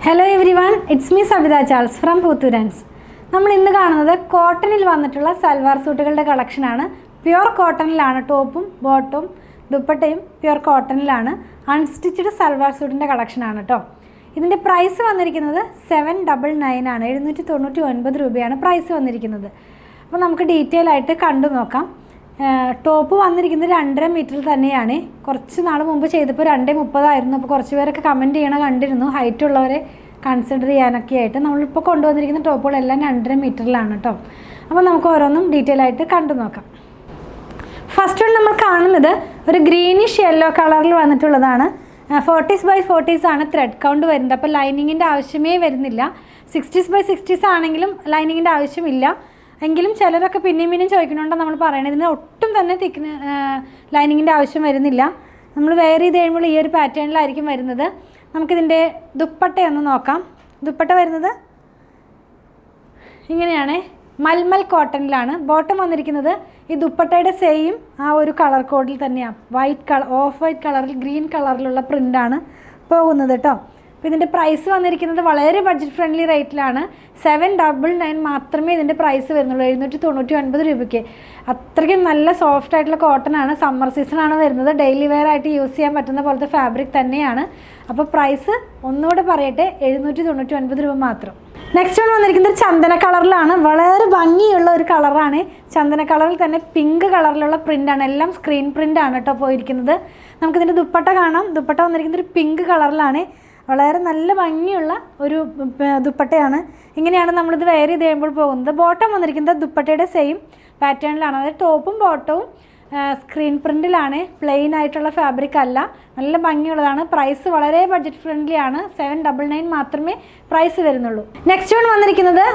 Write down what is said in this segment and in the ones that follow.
Hello everyone, it's me Savitha Charles from Poothurans. നമ്മൾ ഇന്ന് കാണുന്നത് കോട്ടണിൽ വന്നിട്ടുള്ള സൽവാർ സൂട്ടുകളുടെ കളക്ഷനാണ്. പ്യുവർ കോട്ടണിലാണ് ടോപ്പും ബോട്ടും ദുപ്പട്ടയും പ്യുവർ കോട്ടണിലാണ്. അൺസ്റ്റിച്ചഡ് സൽവാർ സൂട്ടിൻ്റെ കളക്ഷനാണ് കേട്ടോ. ഇതിൻ്റെ പ്രൈസ് വന്നിരിക്കുന്നത് 799 ആണ്. 799 രൂപയാണ് പ്രൈസ് വന്നിരിക്കുന്നത്. അപ്പോൾ നമുക്ക് ഡീറ്റെയിൽ ആയിട്ട് കണ്ടു നോക്കാം. ടോപ്പ് വന്നിരിക്കുന്നത് 2.5 മീറ്ററിൽ തന്നെയാണ്. കുറച്ച് നാൾ മുമ്പ് ചെയ്തപ്പോൾ 2.30 ആയിരുന്നു. അപ്പോൾ കുറച്ച് പേരൊക്കെ കമൻറ്റ് ചെയ്യണ കണ്ടിരുന്നു, ഹൈറ്റ് ഉള്ളവരെ കൺസിഡർ ചെയ്യാനൊക്കെ ആയിട്ട്. നമ്മളിപ്പോൾ കൊണ്ടുവന്നിരിക്കുന്ന ടോപ്പുകളെല്ലാം 2.5 മീറ്ററിലാണ് കേട്ടോ. അപ്പോൾ നമുക്ക് ഓരോന്നും ഡീറ്റെയിൽ ആയിട്ട് കണ്ടു നോക്കാം. ഫസ്റ്റ് വൺ നമ്മൾ കാണുന്നത് ഒരു ഗ്രീനിഷ് യെല്ലോ കളറിൽ വന്നിട്ടുള്ളതാണ്. 40s by 40s ആണ് ത്രെഡ് കൗണ്ട് വരുന്നത്. അപ്പോൾ ലൈനിങ്ങിൻ്റെ ആവശ്യമേ വരുന്നില്ല. 60s by 60s ആണെങ്കിലും ലൈനിങ്ങിൻ്റെ ആവശ്യമില്ല. എങ്കിലും ചിലരൊക്കെ പിന്നെയും ചോദിക്കണോണ്ടോ നമ്മൾ പറയണത്. ഇതിന് ഒട്ടും തന്നെ ലൈനിങ്ങിൻ്റെ ആവശ്യം വരുന്നില്ല. നമ്മൾ വെയർ ചെയ്ത് കഴിയുമ്പോൾ ഈ ഒരു പാറ്റേണിലായിരിക്കും വരുന്നത്. നമുക്കിതിൻ്റെ ദുപ്പട്ടയൊന്ന് നോക്കാം. ദുപ്പട്ട വരുന്നത് ഇങ്ങനെയാണ്, മൽമൽ കോട്ടണിലാണ്. ബോട്ടം വന്നിരിക്കുന്നത് ഈ ദുപ്പട്ടയുടെ സെയിം ആ ഒരു കളർ കോഡിൽ തന്നെയാണ്. ഓഫ് വൈറ്റ് കളറിൽ ഗ്രീൻ കളറിലുള്ള പ്രിൻ്റാണ് പോകുന്നത് കേട്ടോ. അപ്പോൾ ഇതിൻ്റെ പ്രൈസ് വന്നിരിക്കുന്നത് വളരെ ബഡ്ജറ്റ് ഫ്രണ്ട്ലി റേറ്റിലാണ്. 799 മാത്രമേ ഇതിൻ്റെ പ്രൈസ് വരുന്നുള്ളൂ. 799 രൂപയ്ക്ക്. അത്രയ്ക്കും നല്ല സോഫ്റ്റ് ആയിട്ടുള്ള കോട്ടനാണ്. സമ്മർ സീസണാണ് വരുന്നത്. ഡെയിലി വെയർ ആയിട്ട് യൂസ് ചെയ്യാൻ പറ്റുന്ന പോലത്തെ ഫാബ്രിക് തന്നെയാണ്. അപ്പോൾ പ്രൈസ് ഒന്നുകൂടെ പറയട്ടെ, 799 രൂപ മാത്രം. നെക്സ്റ്റ് വൺ വന്നിരിക്കുന്നത് ചന്ദന കളറിലാണ്. വളരെ ഭംഗിയുള്ള ഒരു കളറാണ്. ചന്ദന കളറിൽ തന്നെ പിങ്ക് കളറിലുള്ള പ്രിൻ്റാണ്. എല്ലാം സ്ക്രീൻ പ്രിൻ്റാണ് കേട്ടോ പോയിരിക്കുന്നത്. നമുക്കിതിൻ്റെ ദുപ്പട്ട കാണാം. ദുപ്പട്ട വന്നിരിക്കുന്നത് ഒരു പിങ്ക് കളറിലാണ്. വളരെ നല്ല ഭംഗിയുള്ള ഒരു ദുപ്പട്ടയാണ്. ഇങ്ങനെയാണ് നമ്മളിത് വെയർ ചെയ്ത് കഴിയുമ്പോൾ പോകുന്നത്. ബോട്ടം വന്നിരിക്കുന്നത് ദുപ്പട്ടയുടെ സെയിം പാറ്റേണിലാണ്. അതായത് ടോപ്പും ബോട്ടവും സ്ക്രീൻ പ്രിൻറ്റിലാണ്. പ്ലെയിൻ ആയിട്ടുള്ള ഫാബ്രിക് അല്ല. നല്ല ഭംഗിയുള്ളതാണ്. പ്രൈസ് വളരെ ബഡ്ജറ്റ് ഫ്രണ്ട്ലി ആണ്. 799 മാത്രമേ പ്രൈസ് വരുന്നുള്ളൂ. നെക്സ്റ്റ് വൺ വന്നിരിക്കുന്നത്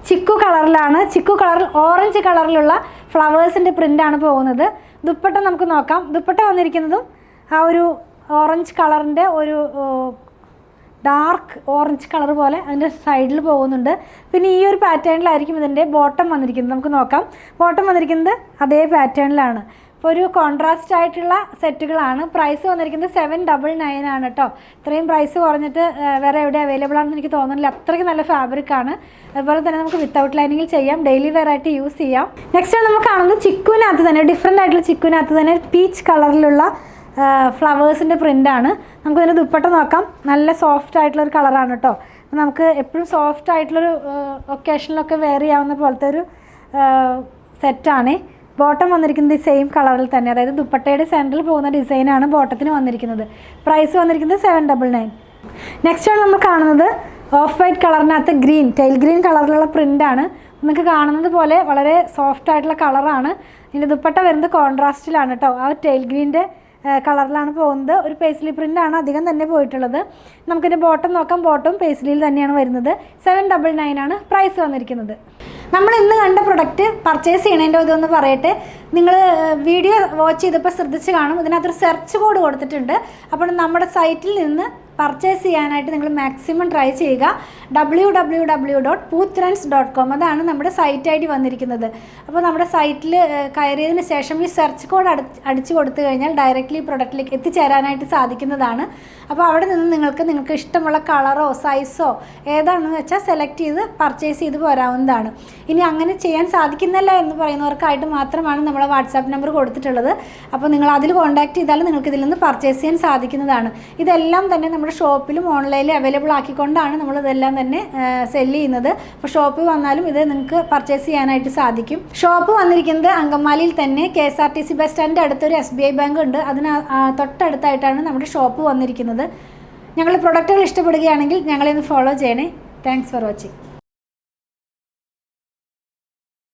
ചിക്കു കളറിലാണ്. ചിക്കു കളറിൽ ഓറഞ്ച് കളറിലുള്ള ഫ്ലവേഴ്സിൻ്റെ പ്രിൻ്റാണ് പോകുന്നത്. ദുപ്പട്ട നമുക്ക് നോക്കാം. ദുപ്പട്ട വന്നിരിക്കുന്നതും ആ ഒരു ഓറഞ്ച് കളറിൻ്റെ ഒരു ഡാർക്ക് ഓറഞ്ച് കളർ പോലെ അതിൻ്റെ സൈഡിൽ പോകുന്നുണ്ട്. പിന്നെ ഈ ഒരു പാറ്റേണിലായിരിക്കും ഇതിൻ്റെ ബോട്ടം വന്നിരിക്കുന്നത്. നമുക്ക് നോക്കാം. ബോട്ടം വന്നിരിക്കുന്നത് അതേ പാറ്റേണിലാണ്. ഇപ്പോൾ ഒരു കോൺട്രാസ്റ്റ് ആയിട്ടുള്ള സെറ്റുകളാണ്. പ്രൈസ് വന്നിരിക്കുന്നത് 799 ആണ് കേട്ടോ. ഇത്രയും പ്രൈസ് കുറഞ്ഞിട്ട് വേറെ എവിടെ അവൈലബിൾ ആണെന്ന് എനിക്ക് തോന്നുന്നില്ല. അത്രയ്ക്ക് നല്ല ഫാബ്രിക്കാണ്. അതുപോലെ തന്നെ നമുക്ക് വിത്തൗട്ട് ലൈനിങ്ങിൽ ചെയ്യാം. ഡെയിലി വെയർ ആയിട്ട് യൂസ് ചെയ്യാം. നെക്സ്റ്റ് നമ്മൾ കാണുന്നത് ചിക്കുവിനകത്ത് തന്നെ ഡിഫറെൻ്റ് ആയിട്ടുള്ള ചിക്കുവിനകത്ത് തന്നെ പീച്ച് കളറിലുള്ള ഫ്ലവേഴ്സിൻ്റെ പ്രിൻ്റാണ്. നമുക്കിതിൻ്റെ ദുപ്പട്ട നോക്കാം. നല്ല സോഫ്റ്റ് ആയിട്ടുള്ളൊരു കളറാണ് കേട്ടോ. നമുക്ക് എപ്പോഴും സോഫ്റ്റ് ആയിട്ടുള്ളൊരു ഒക്കേഷനിലൊക്കെ വെയർ ചെയ്യാവുന്ന പോലത്തെ ഒരു സെറ്റാണ്. ബോട്ടം വന്നിരിക്കുന്നത് ഈ സെയിം കളറിൽ തന്നെ, അതായത് ദുപ്പട്ടയുടെ സെൻറ്ററിൽ പോകുന്ന ഡിസൈനാണ് ബോട്ടത്തിന് വന്നിരിക്കുന്നത്. പ്രൈസ് വന്നിരിക്കുന്നത് 799. നെക്സ്റ്റ് ആണ് നമ്മൾ കാണുന്നത് ഓഫ് വൈറ്റ് കളറിനകത്ത് ടെയിൽ ഗ്രീൻ കളറിലുള്ള പ്രിൻ്റാണ്. നിങ്ങൾക്ക് കാണുന്നത് പോലെ വളരെ സോഫ്റ്റ് ആയിട്ടുള്ള കളറാണ്. ഇതിൻ്റെ ദുപ്പട്ട വരുന്നത് കോൺട്രാസ്റ്റിലാണ് കേട്ടോ. ആ ടെയിൽ ഗ്രീൻ്റെ കളറിലാണ് പോകുന്നത്. ഒരു പേസ്ലി പ്രിൻ്റാണ് അധികം തന്നെ പോയിട്ടുള്ളത്. നമുക്കിതിൻ്റെ ബോട്ടം നോക്കാം. ബോട്ടം പേസ്ലിയിൽ തന്നെയാണ് വരുന്നത്. 799 ആണ് പ്രൈസ് വന്നിരിക്കുന്നത്. നമ്മൾ ഇന്ന് കണ്ട പ്രൊഡക്റ്റ് പർച്ചേസ് ചെയ്യണതിൻ്റെ ഇതൊന്ന് പറയട്ടെ. നിങ്ങൾ വീഡിയോ വാച്ച് ചെയ്തപ്പോൾ ശ്രദ്ധിച്ച് കാണും, ഇതിനകത്തൊരു സെർച്ച് കോഡ് കൊടുത്തിട്ടുണ്ട്. അപ്പോൾ നമ്മുടെ സൈറ്റിൽ നിന്ന് പർച്ചേസ് ചെയ്യാനായിട്ട് നിങ്ങൾ മാക്സിമം ട്രൈ ചെയ്യുക. www.poothruns.com അതാണ് നമ്മുടെ സൈറ്റ് ഐ ഡി വന്നിരിക്കുന്നത്. അപ്പോൾ നമ്മുടെ സൈറ്റിൽ കയറിയതിന് ശേഷം ഈ സെർച്ച് കോഡ് അടിച്ചു കൊടുത്തു കഴിഞ്ഞാൽ ഡയറക്റ്റ്ലി പ്രൊഡക്റ്റിലേക്ക് എത്തിച്ചേരാനായിട്ട് സാധിക്കുന്നതാണ്. അപ്പോൾ അവിടെ നിന്ന് നിങ്ങൾക്ക് ഇഷ്ടമുള്ള കളറോ സൈസോ ഏതാണെന്ന് വെച്ചാൽ സെലക്ട് ചെയ്ത് പർച്ചേസ് ചെയ്ത് പോരാവുന്നതാണ്. ഇനി അങ്ങനെ ചെയ്യാൻ സാധിക്കുന്നില്ല എന്ന് പറയുന്നവർക്കായിട്ട് മാത്രമാണ് നമ്മളെ വാട്സാപ്പ് നമ്പർ കൊടുത്തിട്ടുള്ളത്. അപ്പോൾ നിങ്ങൾ അതിൽ കോൺടാക്ട് ചെയ്താൽ നിങ്ങൾക്ക് ഇതിൽ നിന്ന് പർച്ചേസ് ചെയ്യാൻ സാധിക്കുന്നതാണ്. ഇതെല്ലാം തന്നെ നമ്മുടെ ഷോപ്പിലും ഓൺലൈനിൽ അവൈലബിൾ ആക്കിക്കൊണ്ടാണ് നമ്മളിതെല്ലാം തന്നെ സെല് ചെയ്യുന്നത്. അപ്പോൾ ഷോപ്പിൽ വന്നാലും ഇത് നിങ്ങൾക്ക് പർച്ചേസ് ചെയ്യാനായിട്ട് സാധിക്കും. ഷോപ്പ് വന്നിരിക്കുന്നത് അങ്കമാലിയിൽ തന്നെ KSRTC ബസ് സ്റ്റാൻഡിൻ്റെ അടുത്തൊരു SBI ബാങ്ക് ഉണ്ട്. അതിന് തൊട്ടടുത്തായിട്ടാണ് നമ്മുടെ ഷോപ്പ് വന്നിരിക്കുന്നത്. ഞങ്ങളുടെ പ്രൊഡക്റ്റുകൾ ഇഷ്ടപ്പെടുകയാണെങ്കിൽ ഞങ്ങളെ ഒന്ന് ഫോളോ ചെയ്യണേ. Thanks for watching.